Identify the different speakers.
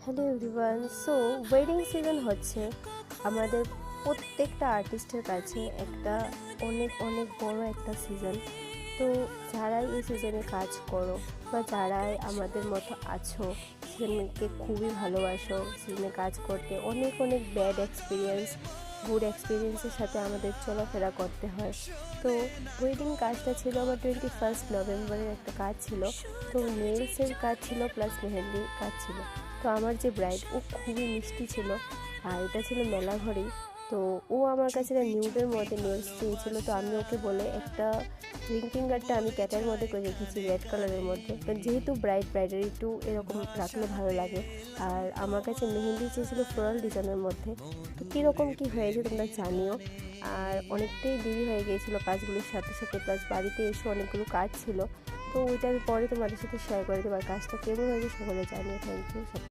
Speaker 1: Hello everyone. So wedding season হচ্ছে আমাদের প্রত্যেকটা আর্টিস্টের কাছে একটা অনেক অনেক বড় একটা সিজন। তো যারাই এই সিজনে কাজ করো বা যারাই আমাদের মতো আছো, সিজনকে খুবই ভালোবাসো, সিজনে কাজ করতে অনেক অনেক ব্যাড এক্সপিরিয়েন্স গুড এক্সপিরিয়েন্সের সাথে আমাদের চলাফেরা করতে হয়। তো ওয়েডিং কাজটা ছিল আমার 21 নভেম্বরের একটা কাজ ছিল। তো নেলসের কাজ ছিল প্লাস মেহেন্দির কাজ ছিল। তো আমার যে ব্রাইড ও খুবই মিষ্টি ছিল, আর এটা ছিল মেলা ঘরেই। তো ও আমার কাছে নিউডের মধ্যে নেলস চেয়েছিল। তো আমি ওকে বলে একটা রিং ফিঙ্গারটা আমি ক্যাটার মধ্যে করে রেখেছি রেড কালারের মধ্যে। তো যেহেতু ব্রাইডার একটু এরকম রাখলে ভালো লাগে, আর আমার কাছে মেহেন্দি চেয়েছিল ফ্লোরাল ডিজাইনের মধ্যে। তো কীরকম কী হয়েছে তোমরা জানিও। আর অনেকটাই দেরি হয়ে গিয়েছিলো কাজগুলোর সাথে সাথে, প্লাস বাড়িতে এসে অনেকগুলো কাজ ছিল। তো ওইটা আমি পরে তোমাদের সাথে শেয়ার করে দেবো। আর কাজটা কেমন হয়েছে সকলে জানিয়ে। Thank you.